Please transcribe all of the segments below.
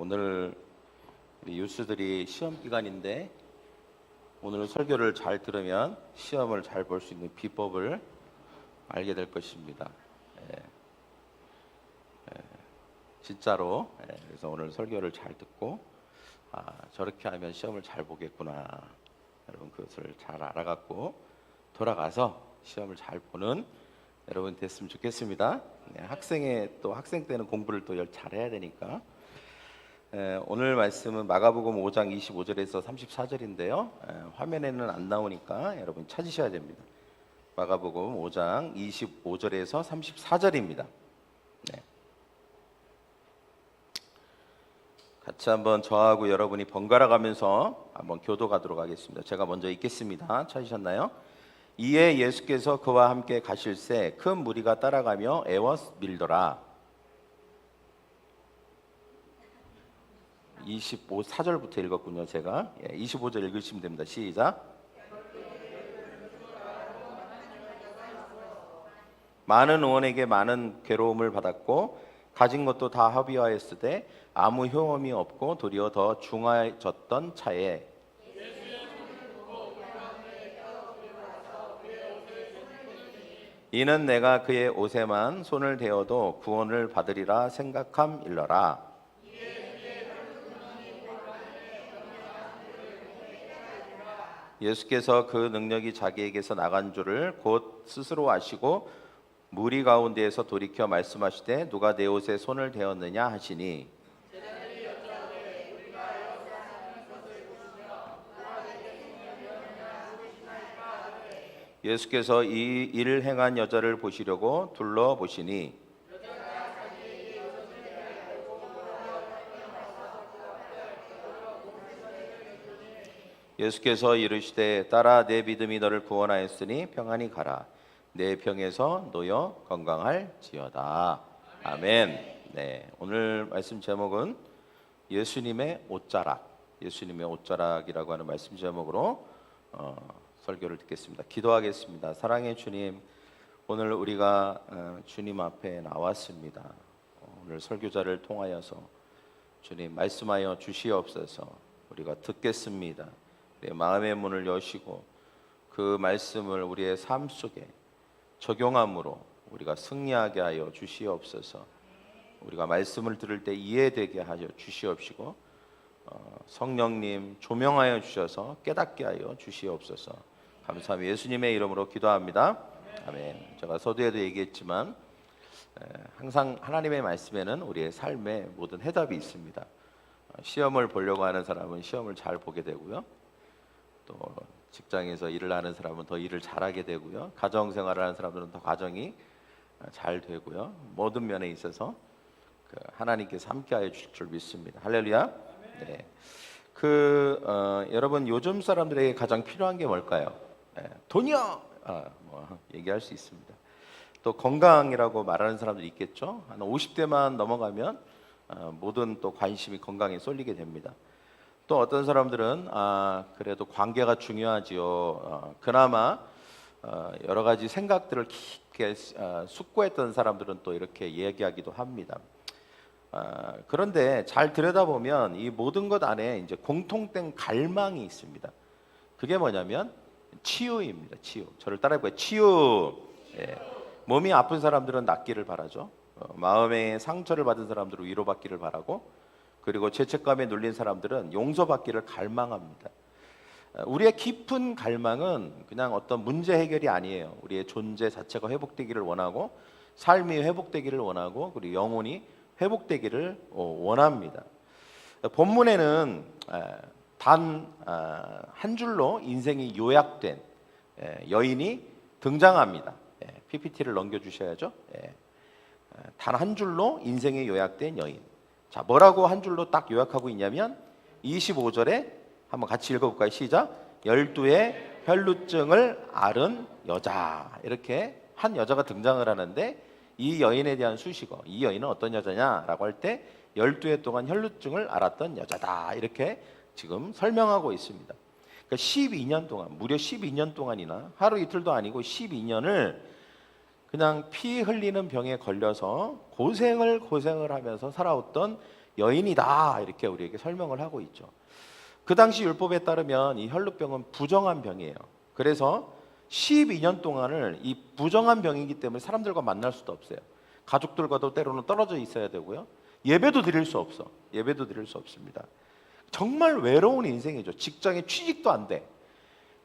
오늘 우리 유스들이 시험 기간인데 오늘 설교를 잘 들으면 시험을 잘 볼 수 있는 비법을 알게 될 것입니다. 진짜로. 그래서 오늘 설교를 잘 듣고 저렇게 하면 시험을 잘 보겠구나. 여러분 그것을 잘 알아갖고 돌아가서 시험을 잘 보는 여러분 됐으면 좋겠습니다. 학생 때는 공부를 또 잘해야 되니까. 오늘 말씀은 마가복음 5장 25절에서 34절인데요. 화면에는 안 나오니까 여러분 찾으셔야 됩니다. 마가복음 5장 25절에서 34절입니다. 같이 한번 저하고 여러분이 번갈아 가면서 한번 교도가도록 하겠습니다. 제가 먼저 읽겠습니다. 찾으셨나요? 이에 예수께서 그와 함께 가실새 큰 무리가 따라가며 애워 밀더라. 25절부터 읽었군요. 제가 25절 읽으시면 됩니다. 시작. 많은 의원에게 많은 괴로움을 받았고 가진 것도 다 합의하였으되 아무 효험이 없고 도리어 더 중하졌던 차에 이는 내가 그의 옷에만 손을 대어도 구원을 받으리라 생각함일러라. 예수께서 그 능력이 자기에게서 나간 줄을 곧 스스로 아시고 무리 가운데에서 돌이켜 말씀하시되 누가 내 옷에 손을 대었느냐 하시니 예수께서 이 일을 행한 여자를 보시려고 둘러보시니 예수께서 이르시되 딸아 내 믿음이 너를 구원하였으니 평안히 가라 내 병에서 놓여 건강할지어다. 아멘. 오늘 말씀 제목은 예수님의 옷자락, 예수님의 옷자락이라고 하는 말씀 제목으로 설교를 듣겠습니다. 기도하겠습니다. 사랑의 주님, 오늘 우리가 주님 앞에 나왔습니다. 오늘 설교자를 통하여서 주님 말씀하여 주시옵소서. 우리가 듣겠습니다. 내 마음의 문을 여시고 그 말씀을 우리의 삶 속에 적용함으로 우리가 승리하게 하여 주시옵소서. 우리가 말씀을 들을 때 이해되게 하여 주시옵시고 성령님 조명하여 주셔서 깨닫게 하여 주시옵소서. 감사하며 예수님의 이름으로 기도합니다. 아멘. 제가 서두에도 얘기했지만 항상 하나님의 말씀에는 우리의 삶의 모든 해답이 있습니다. 시험을 보려고 하는 사람은 시험을 잘 보게 되고요. 또 직장에서 일을 하는 사람은 더 일을 잘하게 되고요. 가정생활을 하는 사람들은 더 가정이 잘 되고요. 모든 면에 있어서 하나님께서 함께하여 주실 줄 믿습니다. 할렐루야. 여러분 요즘 사람들에게 가장 필요한 게 뭘까요? 돈이요. 얘기할 수 있습니다. 또 건강이라고 말하는 사람들이 있겠죠. 한 50대만 넘어가면 모든 또 관심이 건강에 쏠리게 됩니다. 또 어떤 사람들은 그래도 관계가 중요하지요. 그나마 여러 가지 생각들을 깊게 숙고했던 사람들은 또 이렇게 얘기하기도 합니다. 그런데 잘 들여다보면 이 모든 것 안에 이제 공통된 갈망이 있습니다. 그게 뭐냐면 치유입니다. 치유. 저를 따라해볼까요? 치유. 몸이 아픈 사람들은 낫기를 바라죠. 마음의 상처를 받은 사람들은 위로받기를 바라고, 그리고 죄책감에 눌린 사람들은 용서받기를 갈망합니다. 우리의 깊은 갈망은 그냥 어떤 문제 해결이 아니에요. 우리의 존재 자체가 회복되기를 원하고, 삶이 회복되기를 원하고, 그리고 영혼이 회복되기를 원합니다. 본문에는 단 한 줄로 인생이 요약된 여인이 등장합니다. PPT를 넘겨주셔야죠. 단 한 줄로 인생이 요약된 여인. 자, 뭐라고 한 줄로 딱 요약하고 있냐면 25절에 한번 같이 읽어볼까요? 시작. 12의 혈루증을 앓은 여자. 이렇게 한 여자가 등장을 하는데 이 여인에 대한 수식어, 이 여인은 어떤 여자냐라고 할 때 12해 동안 혈루증을 앓았던 여자다. 이렇게 지금 설명하고 있습니다. 그러니까 12년 동안, 무려 12년 동안이나 하루 이틀도 아니고 12년을 그냥 피 흘리는 병에 걸려서 고생을 하면서 살아왔던 여인이다 이렇게 우리에게 설명을 하고 있죠. 그 당시 율법에 따르면 이 혈루병은 부정한 병이에요. 그래서 12년 동안을 이 부정한 병이기 때문에 사람들과 만날 수도 없어요. 가족들과도 때로는 떨어져 있어야 되고요. 예배도 드릴 수 없어. 예배도 드릴 수 없습니다. 정말 외로운 인생이죠. 직장에 취직도 안 돼.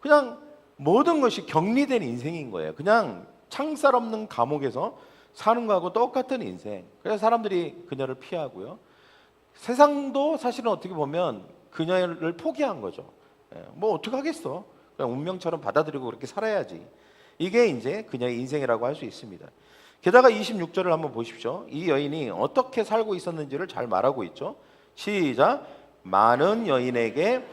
그냥 모든 것이 격리된 인생인 거예요. 그냥 창살 없는 감옥에서 사는 거하고 똑같은 인생. 그래서 사람들이 그녀를 피하고요. 세상도 사실은 어떻게 보면 그녀를 포기한 거죠. 뭐 어떻게 하겠어? 그냥 운명처럼 받아들이고 그렇게 살아야지. 이게 이제 그녀의 인생이라고 할 수 있습니다. 게다가 26절을 한번 보십시오. 이 여인이 어떻게 살고 있었는지를 잘 말하고 있죠. 시작. 많은 여인에게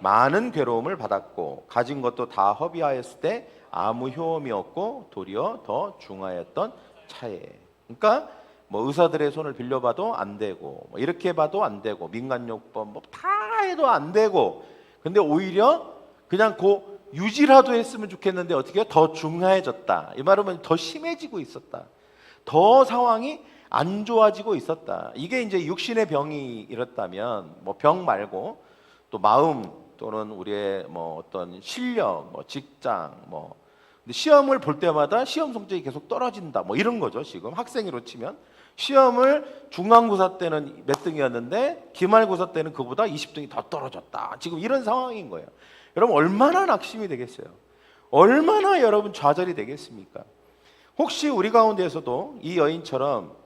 많은 괴로움을 받았고 가진 것도 다 허비하였을 때 아무 효험이 없고 도리어 더 중하였던 차에. 그러니까 뭐 의사들의 손을 빌려봐도 안 되고 뭐 이렇게 봐도 안 되고 민간요법 뭐 다 해도 안 되고, 근데 오히려 그냥 그 유지라도 했으면 좋겠는데 어떻게 더 중하해졌다. 이 말은 더 심해지고 있었다. 더 상황이 안 좋아지고 있었다. 이게 이제 육신의 병이 이렇다면 뭐 병 말고 또 마음 또는 우리의 뭐 어떤 실력, 뭐 직장, 뭐 근데 시험을 볼 때마다 시험 성적이 계속 떨어진다. 뭐 이런 거죠. 지금 학생으로 치면 시험을 중간고사 때는 몇 등이었는데 기말고사 때는 그보다 20등이 더 떨어졌다. 지금 이런 상황인 거예요. 여러분 얼마나 낙심이 되겠어요? 얼마나 여러분 좌절이 되겠습니까? 혹시 우리 가운데에서도 이 여인처럼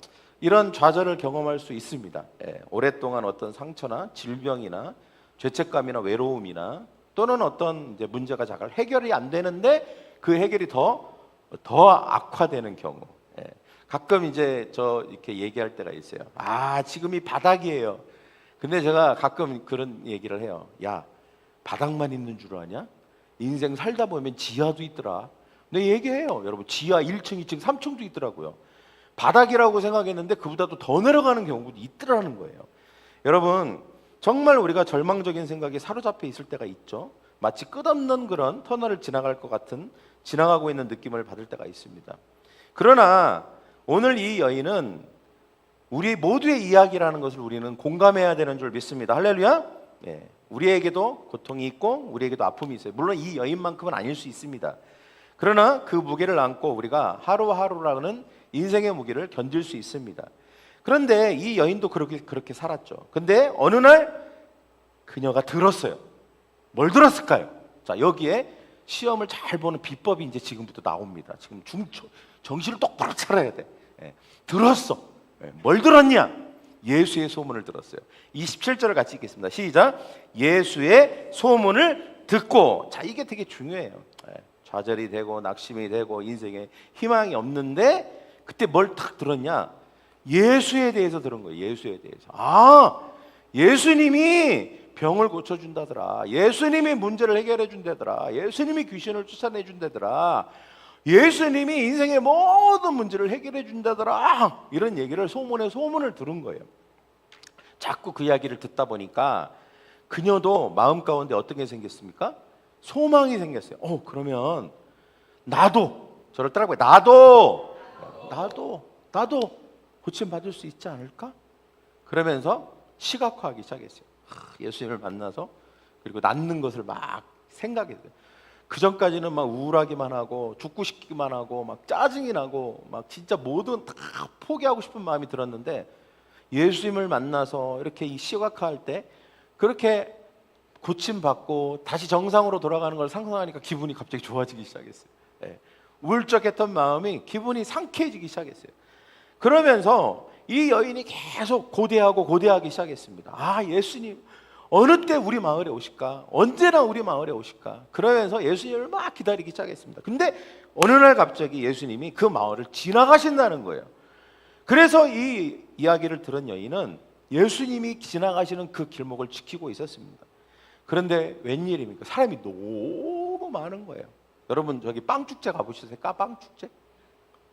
이런 좌절을 경험할 수 있습니다. 오랫동안 어떤 상처나 질병이나 죄책감이나 외로움이나 또는 어떤 이제 문제가 잘 해결이 안 되는데 그 해결이 더 악화되는 경우. 가끔 이제 저 이렇게 얘기할 때가 있어요. 지금이 바닥이에요. 근데 제가 가끔 그런 얘기를 해요. 야, 바닥만 있는 줄 아냐? 인생 살다 보면 지하도 있더라. 근데 얘기해요. 여러분 지하 1층, 2층, 3층도 있더라고요. 바닥이라고 생각했는데 그보다도 더 내려가는 경우도 있더라는 거예요. 여러분 정말 우리가 절망적인 생각에 사로잡혀 있을 때가 있죠. 마치 끝없는 그런 터널을 지나갈 것 같은 지나가고 있는 느낌을 받을 때가 있습니다. 그러나 오늘 이 여인은 우리 모두의 이야기라는 것을 우리는 공감해야 되는 줄 믿습니다. 할렐루야. 우리에게도 고통이 있고 우리에게도 아픔이 있어요. 물론 이 여인만큼은 아닐 수 있습니다. 그러나 그 무게를 안고 우리가 하루하루라는 인생의 무게를 견딜 수 있습니다. 그런데 이 여인도 그렇게 살았죠. 근데 어느 날 그녀가 들었어요. 뭘 들었을까요? 자, 여기에 시험을 잘 보는 비법이 이제 지금부터 나옵니다. 지금 정신을 똑바로 차려야 돼. 들었어. 뭘 들었냐? 예수의 소문을 들었어요. 27절을 같이 읽겠습니다. 시작. 예수의 소문을 듣고. 자, 이게 되게 중요해요. 좌절이 되고 낙심이 되고 인생에 희망이 없는데 그때 뭘 탁 들었냐? 예수에 대해서 들은 거예요. 예수에 대해서. 예수님이 병을 고쳐준다더라. 예수님이 문제를 해결해 준다더라. 예수님이 귀신을 쫓아내 준다더라. 예수님이 인생의 모든 문제를 해결해 준다더라. 이런 얘기를 소문을 들은 거예요. 자꾸 그 이야기를 듣다 보니까 그녀도 마음 가운데 어떤 게 생겼습니까? 소망이 생겼어요. 그러면 나도 저를 따라가요. 나도 고침 받을 수 있지 않을까? 그러면서 시각화하기 시작했어요. 예수님을 만나서 그리고 낫는 것을 막 생각했어요. 그 전까지는 막 우울하기만 하고 죽고 싶기만 하고 막 짜증이 나고 막 진짜 모든 다 포기하고 싶은 마음이 들었는데 예수님을 만나서 이렇게 이 시각화할 때 그렇게 고침받고 다시 정상으로 돌아가는 걸 상상하니까 기분이 갑자기 좋아지기 시작했어요. 우울적했던 마음이 기분이 상쾌해지기 시작했어요. 그러면서 이 여인이 계속 고대하기 시작했습니다. 예수님 어느 때 우리 마을에 오실까? 언제나 우리 마을에 오실까? 그러면서 예수님을 막 기다리기 시작했습니다. 근데 어느 날 갑자기 예수님이 그 마을을 지나가신다는 거예요. 그래서 이 이야기를 들은 여인은 예수님이 지나가시는 그 길목을 지키고 있었습니다. 그런데 웬일입니까? 사람이 너무 많은 거예요. 여러분 저기 빵축제 가보셨어요? 빵축제?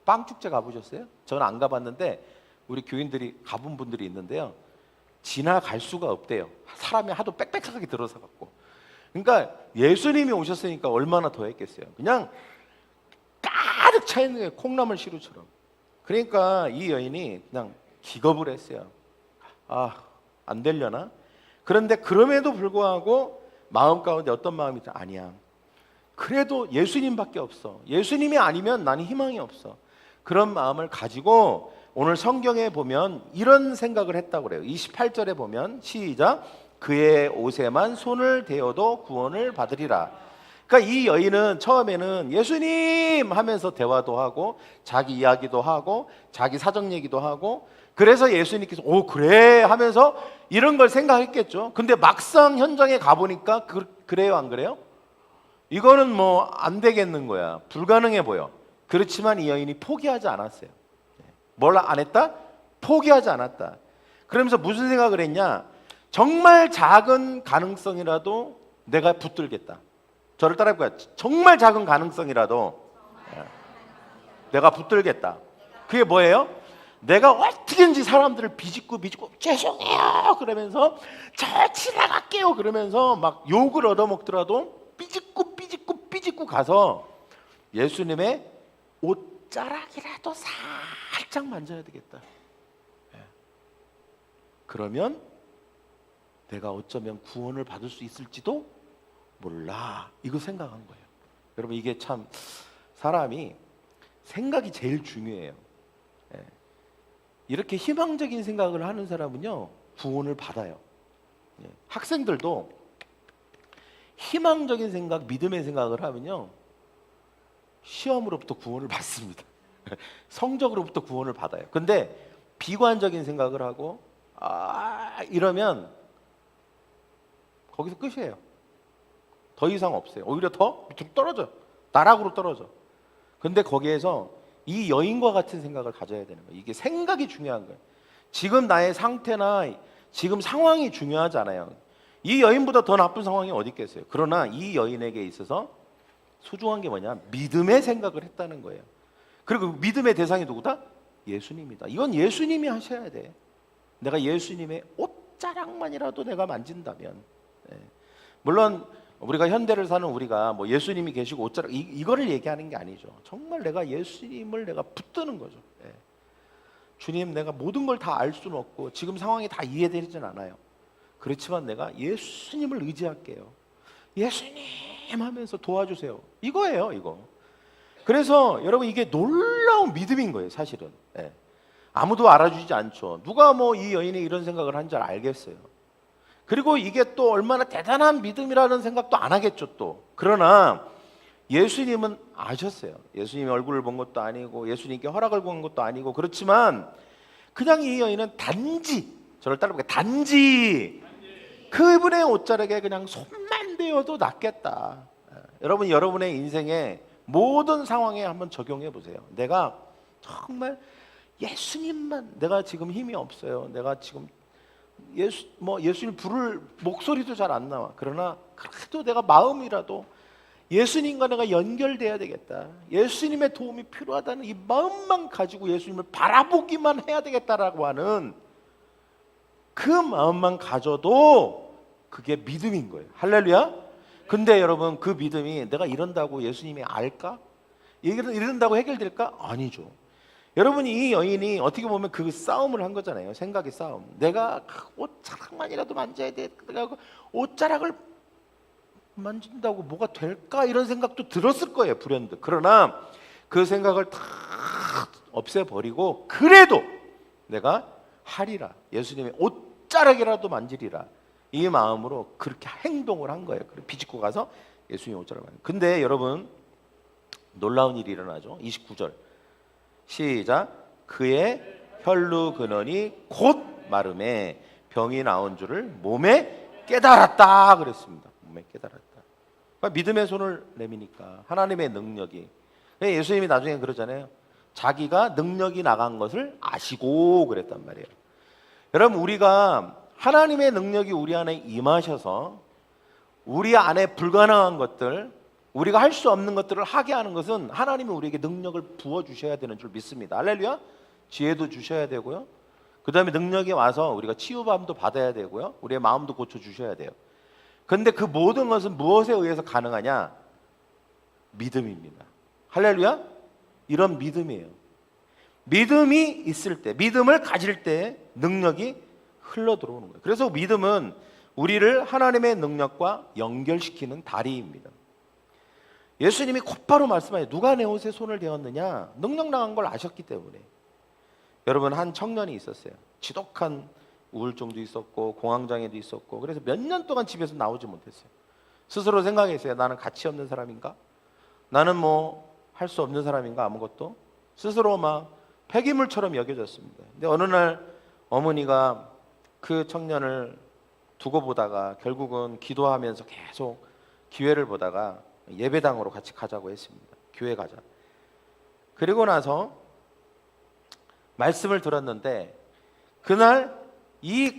빵축제 가보셨어요? 저는 안 가봤는데 우리 교인들이 가본 분들이 있는데요. 지나갈 수가 없대요. 사람이 하도 빽빽하게 들어서 갖고. 그러니까 예수님이 오셨으니까 얼마나 더 했겠어요. 그냥 가득 차 있는 거예요. 콩나물 시루처럼. 그러니까 이 여인이 그냥 기겁을 했어요. 안 되려나? 그런데 그럼에도 불구하고 마음 가운데 어떤 마음이 있죠? 아니야, 그래도 예수님밖에 없어. 예수님이 아니면 나는 희망이 없어. 그런 마음을 가지고 오늘 성경에 보면 이런 생각을 했다고 그래요. 28절에 보면 시작, 그의 옷에만 손을 대어도 구원을 받으리라. 그러니까 이 여인은 처음에는 예수님 하면서 대화도 하고 자기 이야기도 하고 자기 사정 얘기도 하고, 그래서 예수님께서 오 그래 하면서 이런 걸 생각했겠죠. 근데 막상 현장에 가보니까 그래요 안 그래요? 이거는 뭐 안 되겠는 거야. 불가능해 보여. 그렇지만 이 여인이 포기하지 않았어요. 뭘 안 했다? 포기하지 않았다. 그러면서 무슨 생각을 했냐? 정말 작은 가능성이라도 내가 붙들겠다. 저를 따라할 거야. 정말 작은 가능성이라도 내가 붙들겠다. 그게 뭐예요? 내가 어떻게든지 사람들을 비집고 죄송해요 그러면서 저 지나갈게요 그러면서 막 욕을 얻어먹더라도 삐짓고 가서 예수님의 옷자락이라도 살짝 만져야 되겠다. 그러면 내가 어쩌면 구원을 받을 수 있을지도 몰라. 이거 생각한 거예요. 여러분 이게 참 사람이 생각이 제일 중요해요. 이렇게 희망적인 생각을 하는 사람은요 구원을 받아요. 학생들도 희망적인 생각, 믿음의 생각을 하면요 시험으로부터 구원을 받습니다. 성적으로부터 구원을 받아요. 근데 비관적인 생각을 하고 이러면 거기서 끝이에요. 더 이상 없어요. 오히려 더 밑으로 떨어져. 나락으로 떨어져. 근데 거기에서 이 여인과 같은 생각을 가져야 되는 거예요. 이게 생각이 중요한 거예요. 지금 나의 상태나 지금 상황이 중요하잖아요. 이 여인보다 더 나쁜 상황이 어디 있겠어요. 그러나 이 여인에게 있어서 소중한 게 뭐냐? 믿음의 생각을 했다는 거예요. 그리고 믿음의 대상이 누구다? 예수님이다. 이건 예수님이 하셔야 돼. 내가 예수님의 옷자락만이라도 내가 만진다면, 물론 우리가 현대를 사는 우리가 뭐 예수님이 계시고 옷자락 이거를 얘기하는 게 아니죠. 정말 내가 예수님을 내가 붙드는 거죠. 주님, 내가 모든 걸 다 알 수는 없고 지금 상황이 다 이해되진 않아요. 그렇지만 내가 예수님을 의지할게요. 예수님 하면서 도와주세요. 이거예요, 이거. 그래서 여러분 이게 놀라운 믿음인 거예요, 사실은. 아무도 알아주지 않죠. 누가 뭐 이 여인이 이런 생각을 한 줄 알겠어요. 그리고 이게 또 얼마나 대단한 믿음이라는 생각도 안 하겠죠, 또. 그러나 예수님은 아셨어요. 예수님의 얼굴을 본 것도 아니고 예수님께 허락을 구한 것도 아니고, 그렇지만 그냥 이 여인은 단지, 저를 따라볼게요, 단지 그분의 옷자락에 그냥 손만 대어도 낫겠다. 여러분, 여러분의 인생의 모든 상황에 한번 적용해 보세요. 내가 정말 예수님만, 내가 지금 힘이 없어요. 내가 지금 예수님 부를 목소리도 잘 안 나와. 그러나 그래도 내가 마음이라도 예수님과 내가 연결돼야 되겠다. 예수님의 도움이 필요하다는 이 마음만 가지고 예수님을 바라보기만 해야 되겠다라고 하는 그 마음만 가져도 그게 믿음인 거예요. 할렐루야. 근데 여러분, 그 믿음이 내가 이런다고 예수님이 알까? 이런다고 해결될까? 아니죠. 여러분, 이 여인이 어떻게 보면 그 싸움을 한 거잖아요. 생각의 싸움. 내가 옷자락만이라도 만져야 돼. 내가 옷자락을 만진다고 뭐가 될까? 이런 생각도 들었을 거예요, 불현듯. 그러나 그 생각을 다 없애버리고 그래도 내가 하리라. 예수님의 옷자락이라도 만지리라. 이 마음으로 그렇게 행동을 한 거예요. 비집고 가서 예수님의 옷자락을 만지고. 근데 여러분, 놀라운 일이 일어나죠. 29절 시작. 그의 혈루 근원이 곧 마름에 병이 나온 줄을 몸에 깨달았다 그랬습니다. 몸에 깨달았다. 그러니까 믿음의 손을 내미니까 하나님의 능력이, 예수님이 나중에 그러잖아요. 자기가 능력이 나간 것을 아시고 그랬단 말이에요. 여러분, 우리가 하나님의 능력이 우리 안에 임하셔서 우리 안에 불가능한 것들, 우리가 할 수 없는 것들을 하게 하는 것은 하나님이 우리에게 능력을 부어주셔야 되는 줄 믿습니다. 할렐루야. 지혜도 주셔야 되고요, 그 다음에 능력이 와서 우리가 치유감도 받아야 되고요, 우리의 마음도 고쳐주셔야 돼요. 근데 그 모든 것은 무엇에 의해서 가능하냐? 믿음입니다. 할렐루야. 이런 믿음이에요. 믿음이 있을 때, 믿음을 가질 때 능력이 흘러 들어오는 거예요. 그래서 믿음은 우리를 하나님의 능력과 연결시키는 다리입니다. 예수님이 곧바로 말씀하세요. 누가 내 옷에 손을 대었느냐? 능력 나간 걸 아셨기 때문에. 여러분, 한 청년이 있었어요. 지독한 우울증도 있었고 공황장애도 있었고, 그래서 몇 년 동안 집에서 나오지 못했어요. 스스로 생각했어요. 나는 가치 없는 사람인가? 나는 뭐 할 수 없는 사람인가? 아무것도. 스스로 막 폐기물처럼 여겨졌습니다. 근데 어느 날 어머니가 그 청년을 두고 보다가 결국은 기도하면서 계속 기회를 보다가 예배당으로 같이 가자고 했습니다. 교회 가자. 그리고 나서 말씀을 들었는데 그날 이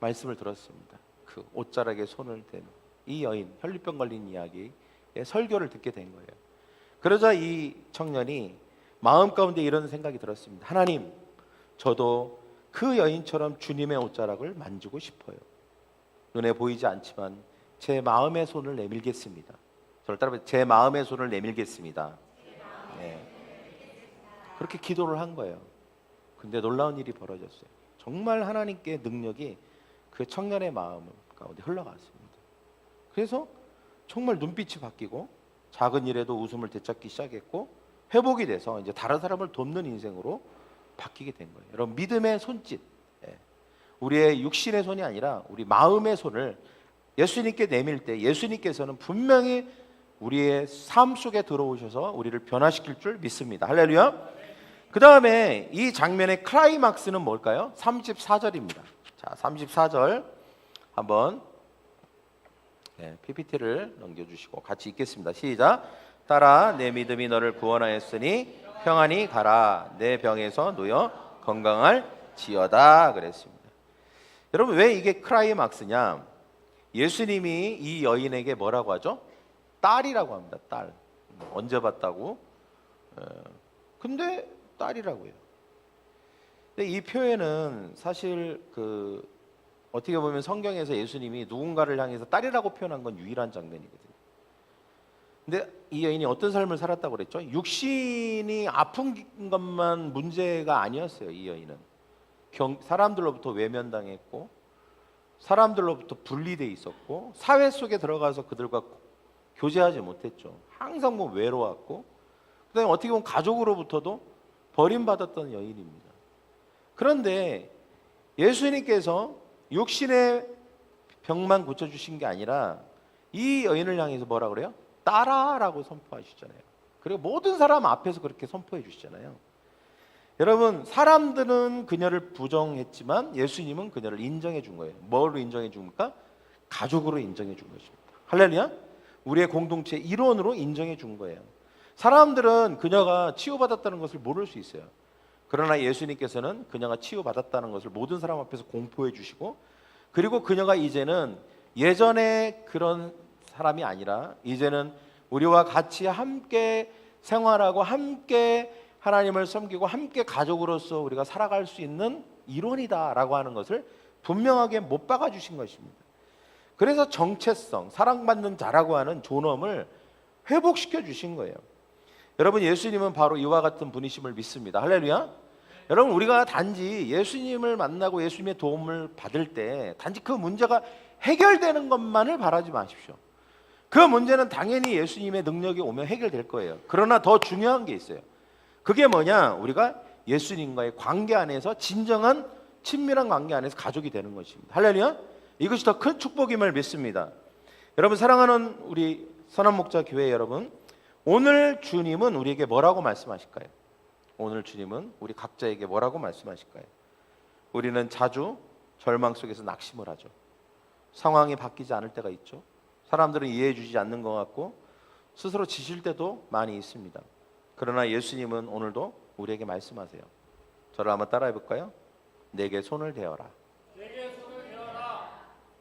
말씀을 들었습니다. 그 옷자락에 손을 댄 이 여인, 혈류병 걸린 이야기의 설교를 듣게 된 거예요. 그러자 이 청년이 마음 가운데 이런 생각이 들었습니다. 하나님, 저도 그 여인처럼 주님의 옷자락을 만지고 싶어요. 눈에 보이지 않지만 제 마음의 손을 내밀겠습니다. 저를 따라서 제 마음의 손을 내밀겠습니다. 네. 그렇게 기도를 한 거예요. 근데 놀라운 일이 벌어졌어요. 정말 하나님께 능력이 그 청년의 마음 가운데 흘러갔습니다. 그래서 정말 눈빛이 바뀌고 작은 일에도 웃음을 되찾기 시작했고 회복이 돼서 이제 다른 사람을 돕는 인생으로 바뀌게 된 거예요. 여러분, 믿음의 손짓, 우리의 육신의 손이 아니라 우리 마음의 손을 예수님께 내밀 때 예수님께서는 분명히 우리의 삶 속에 들어오셔서 우리를 변화시킬 줄 믿습니다. 할렐루야. 그 다음에 이 장면의 클라이막스는 뭘까요? 34절입니다. 자, 34절 한번 PPT를 넘겨주시고 같이 읽겠습니다. 시작. 따라 내 믿음이 너를 구원하였으니 평안히 가라. 내 병에서 놓여 건강할 지어다 그랬습니다. 여러분, 왜 이게 클라이막스냐? 예수님이 이 여인에게 뭐라고 하죠? 딸이라고 합니다. 딸. 언제 봤다고? 근데 딸이라고 해요. 근데 이 표현은 사실 어떻게 보면 성경에서 예수님이 누군가를 향해서 딸이라고 표현한 건 유일한 장면이거든요. 근데 이 여인이 어떤 삶을 살았다고 그랬죠? 육신이 아픈 것만 문제가 아니었어요. 이 여인은 사람들로부터 외면당했고 사람들로부터 분리돼 있었고 사회 속에 들어가서 그들과 교제하지 못했죠. 항상 뭐 외로웠고, 그다음에 어떻게 보면 가족으로부터도 버림받았던 여인입니다. 그런데 예수님께서 육신의 병만 고쳐주신 게 아니라 이 여인을 향해서 뭐라 그래요? 딸아라고 선포하시잖아요. 그리고 모든 사람 앞에서 그렇게 선포해 주시잖아요. 여러분, 사람들은 그녀를 부정했지만 예수님은 그녀를 인정해 준 거예요. 뭘로 인정해 줍니까? 가족으로 인정해 준 것입니다. 할렐루야. 우리의 공동체 일원으로 인정해 준 거예요. 사람들은 그녀가 치유받았다는 것을 모를 수 있어요. 그러나 예수님께서는 그녀가 치유받았다는 것을 모든 사람 앞에서 공포해 주시고, 그리고 그녀가 이제는 예전에 그런 사람이 아니라 이제는 우리와 같이 함께 생활하고 함께 하나님을 섬기고 함께 가족으로서 우리가 살아갈 수 있는 일원이다라고 하는 것을 분명하게 못 박아 주신 것입니다. 그래서 정체성, 사랑받는 자라고 하는 존엄을 회복시켜 주신 거예요. 여러분, 예수님은 바로 이와 같은 분이심을 믿습니다. 할렐루야. 여러분, 우리가 단지 예수님을 만나고 예수님의 도움을 받을 때 단지 그 문제가 해결되는 것만을 바라지 마십시오. 그 문제는 당연히 예수님의 능력이 오면 해결될 거예요. 그러나 더 중요한 게 있어요. 그게 뭐냐? 우리가 예수님과의 관계 안에서 진정한 친밀한 관계 안에서 가족이 되는 것입니다. 할렐루야. 이것이 더 큰 축복임을 믿습니다. 여러분, 사랑하는 우리 선한목자 교회 여러분, 오늘 주님은 우리에게 뭐라고 말씀하실까요? 오늘 주님은 우리 각자에게 뭐라고 말씀하실까요? 우리는 자주 절망 속에서 낙심을 하죠. 상황이 바뀌지 않을 때가 있죠. 사람들은 이해해 주지 않는 것 같고 스스로 지칠 때도 많이 있습니다. 그러나 예수님은 오늘도 우리에게 말씀하세요. 저를 한번 따라해 볼까요? 내게 손을 대어라. 내게 손을 대어라.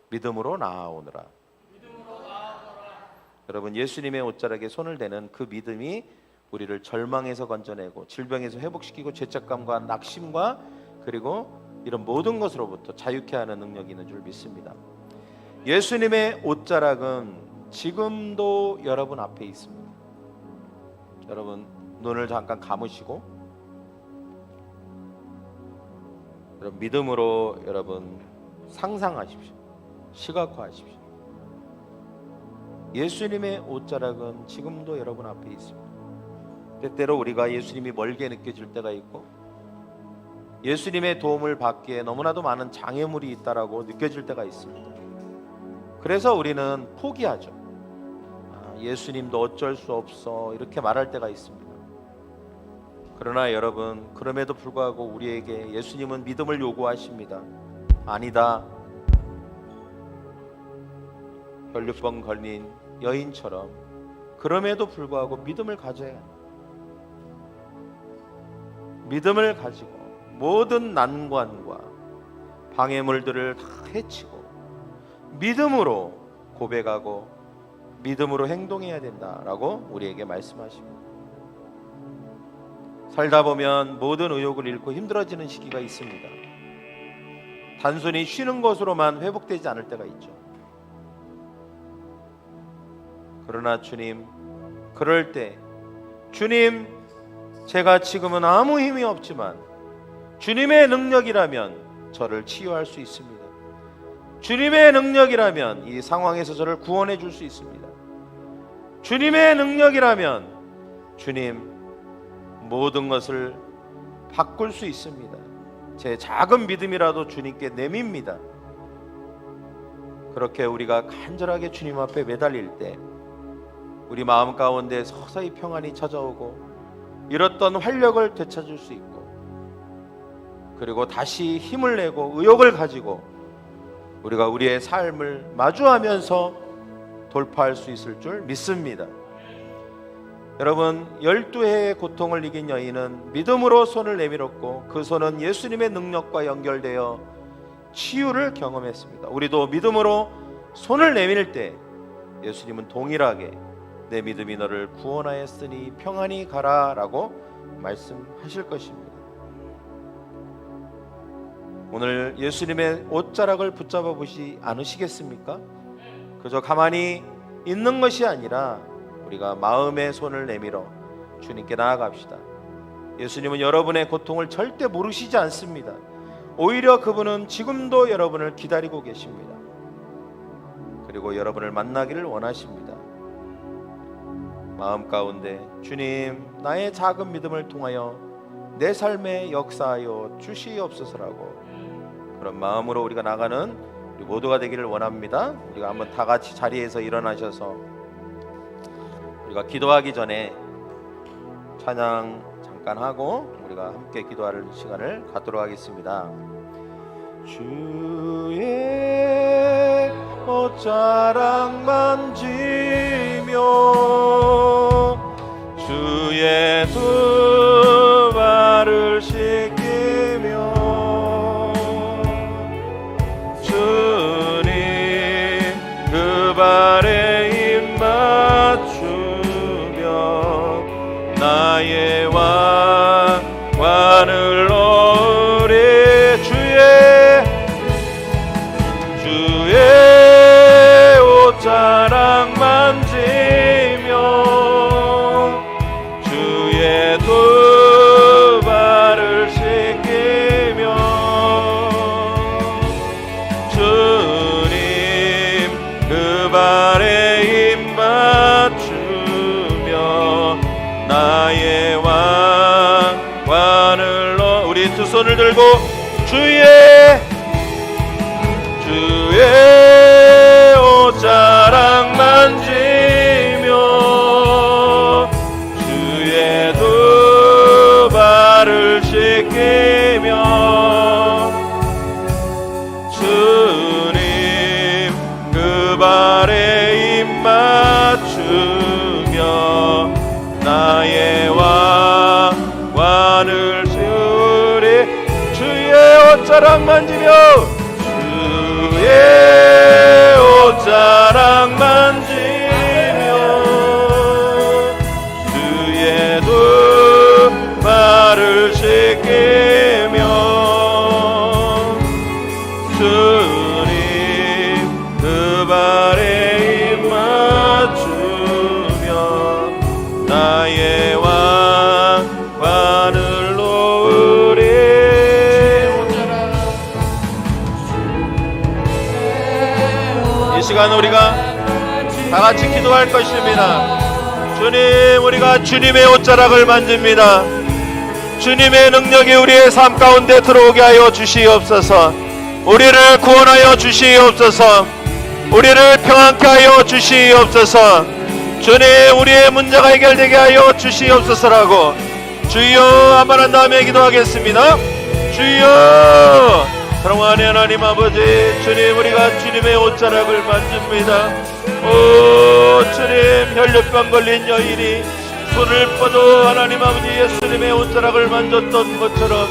믿음으로 나아오느라. 믿음으로 나아오라. 여러분, 예수님의 옷자락에 손을 대는 그 믿음이 우리를 절망에서 건져내고 질병에서 회복시키고 죄책감과 낙심과 그리고 이런 모든 것으로부터 자유케 하는 능력이 있는 줄 믿습니다. 예수님의 옷자락은 지금도 여러분 앞에 있습니다. 여러분, 눈을 잠깐 감으시고 여러분 믿음으로 여러분 상상하십시오. 시각화하십시오. 예수님의 옷자락은 지금도 여러분 앞에 있습니다. 때때로 우리가 예수님이 멀게 느껴질 때가 있고 예수님의 도움을 받기에 너무나도 많은 장애물이 있다라고 느껴질 때가 있습니다. 그래서 우리는 포기하죠. 예수님도 어쩔 수 없어 이렇게 말할 때가 있습니다. 그러나 여러분 그럼에도 불구하고 우리에게 예수님은 믿음을 요구하십니다. 아니다. 혈류병 걸린 여인처럼 그럼에도 불구하고 믿음을 가져야 합니다. 믿음을 가지고 모든 난관과 방해물들을 다 해치고 믿음으로 고백하고 믿음으로 행동해야 된다라고 우리에게 말씀하십니다. 살다 보면 모든 의욕을 잃고 힘들어지는 시기가 있습니다. 단순히 쉬는 것으로만 회복되지 않을 때가 있죠. 그러나 주님, 그럴 때 주님, 제가 지금은 아무 힘이 없지만 주님의 능력이라면 저를 치유할 수 있습니다. 주님의 능력이라면 이 상황에서 저를 구원해 줄 수 있습니다. 주님의 능력이라면 주님 모든 것을 바꿀 수 있습니다. 제 작은 믿음이라도 주님께 내밉니다. 그렇게 우리가 간절하게 주님 앞에 매달릴 때 우리 마음 가운데 서서히 평안이 찾아오고 잃었던 활력을 되찾을 수 있고 그리고 다시 힘을 내고 의욕을 가지고 우리가 우리의 삶을 마주하면서 돌파할 수 있을 줄 믿습니다. 여러분 12해의 고통을 이긴 여인은 믿음으로 손을 내밀었고 그 손은 예수님의 능력과 연결되어 치유를 경험했습니다. 우리도 믿음으로 손을 내밀 때 예수님은 동일하게 내 믿음이 너를 구원하였으니 평안히 가라 라고 말씀하실 것입니다. 오늘 예수님의 옷자락을 붙잡아 보시 않으시겠습니까? 그저 가만히 있는 것이 아니라 우리가 마음의 손을 내밀어 주님께 나아갑시다. 예수님은 여러분의 고통을 절대 모르시지 않습니다. 오히려 그분은 지금도 여러분을 기다리고 계십니다. 그리고 여러분을 만나기를 원하십니다. 마음 가운데 주님 나의 작은 믿음을 통하여 내 삶에 역사하여 주시옵소서라고 그런 마음으로 우리가 나가는 우리 모두가 되기를 원합니다. 우리가 한번 다 같이 자리에서 일어나셔서 우리가 기도하기 전에 찬양 잠깐 하고 우리가 함께 기도할 시간을 갖도록 하겠습니다. 주의 옷자락 만지며 주의 두 발을 씻기며 주님 그 발에 입 맞추며 나의 왕관을 놓으리 주의 옷자락 만지며 주의 두 발을 씻기며 주님 그 발에 입 맞추며 나의 왕관을 우리 두 손을 들고 주의 옷자락 만지며 주의 두 발을 씻기며 주님 그 발에 입 맞추며 나의 왕관을 씌우리 주의 옷자락 만지며 주의 옷자락 만지며 주의 두 발을 씻기며 주님 그 발에 입 맞추며 나의 왕관을 놓으리 시간 우리가 다 같이 기도할 것입니다. 주님, 우리가 주님의 옷자락을 만집니다. 주님의 능력이 우리의 삶 가운데 들어오게 하여 주시옵소서. 우리를 구원하여 주시옵소서. 우리를 평안케 하여 주시옵소서. 주님, 우리의 문제가 해결되게 하여 주시옵소서라고 주여 한번 다음에 기도하겠습니다. 주여, 사랑하는 하나님 아버지, 주님, 우리가 주님의 옷자락을 만집니다. 오 주님, 혈류병 걸린 여인이 손을 뻗어 하나님 아버지 예수님의 옷자락을 만졌던 것처럼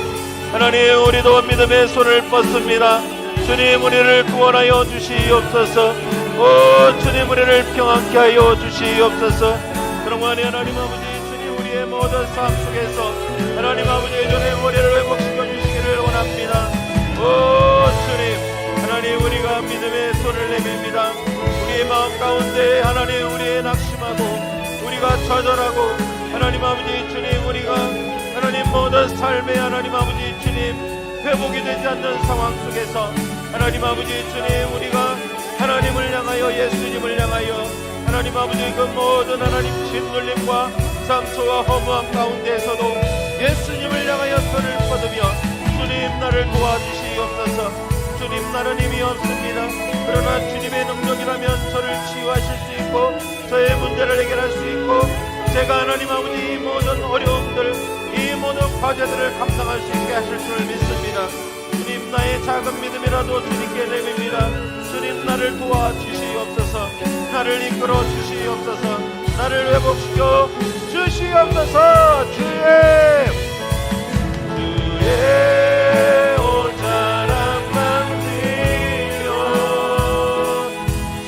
하나님, 우리도 믿음의 손을 뻗습니다. 주님, 우리를 구원하여 주시옵소서. 오 주님, 우리를 평안케 하여 주시옵소서. 사랑하는 하나님 아버지, 주님, 우리의 모든 삶 속에서 하나님 아버지 주님, 우리를 회복시켜 주시기를 원합니다. 오 주님, 하나님, 우리가 믿음의 손을 내밉니다. 우리의 마음 가운데 하나님, 우리의 낙심하고 우리가 좌절하고 하나님 아버지 주님, 우리가 하나님 모든 삶의 하나님 아버지 주님 회복이 되지 않는 상황 속에서 하나님 아버지 주님, 우리가 하나님을 향하여 예수님을 향하여 하나님 아버지 그 모든 하나님 짓눌림과 상처와 허무함 가운데에서도 예수님을 향하여 손을 뻗으며 주님, 나를 도와주시옵소서. 주님, 나는 힘이 없습니다. 그러나 주님의 능력이라면 저를 치유하실 수 있고 저의 문제를 해결할 수 있고 제가 하나님 아버지 이 모든 어려움들, 이 모든 과제들을 감당할 수 있게 하실 줄 믿습니다. 주님, 나의 작은 믿음이라도 주님께 내밉니다. 주님, 나를 도와주시옵소서. 나를 이끌어 주시옵소서. 나를 회복시켜 주시옵소서. 주의 옷자락 만들며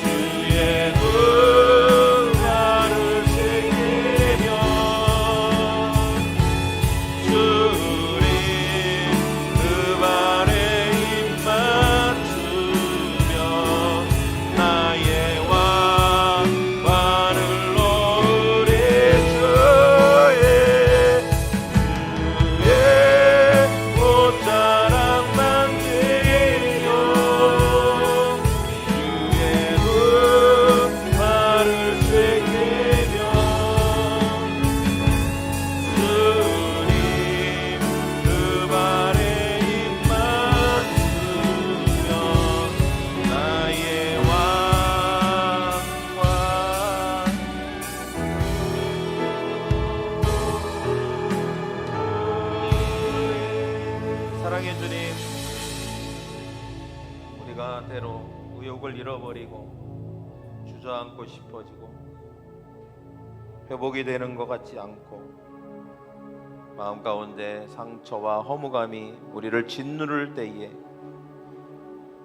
주의 두 발을 새기며 주님 그 발에 입 맞추며 나의 왕관을 놓으리. 주의 옷자락 만들며 주의 두 발을 새기며 주님 그 발에 입 맞추며 나의 왕관. 사랑의 주님, 우리가 때로 의욕을 잃어버리고 주저앉고 싶어지고 회복이 되는 것 같지 않고 마음 가운데 상처와 허무감이 우리를 짓누를 때에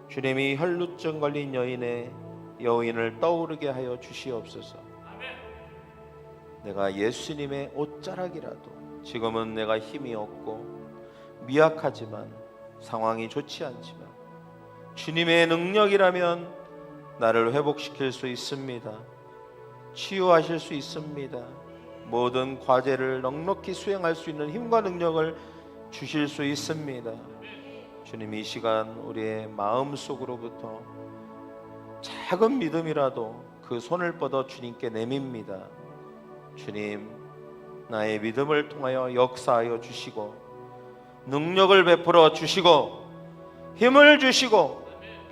주님이 혈루증 걸린 여인을 떠오르게 하여 주시옵소서. 내가 예수님의 옷자락이라도, 지금은 내가 힘이 없고 미약하지만 상황이 좋지 않지만 주님의 능력이라면 나를 회복시킬 수 있습니다. 치유하실 수 있습니다. 모든 과제를 넉넉히 수행할 수 있는 힘과 능력을 주실 수 있습니다. 주님, 이 시간 우리의 마음속으로부터 작은 믿음이라도 그 손을 뻗어 주님께 내밉니다. 주님, 나의 믿음을 통하여 역사하여 주시고 능력을 베풀어 주시고 힘을 주시고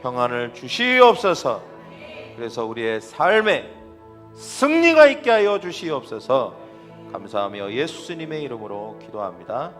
평안을 주시옵소서. 그래서 우리의 삶에 승리가 있게 하여 주시옵소서. 감사하며 예수님의 이름으로 기도합니다.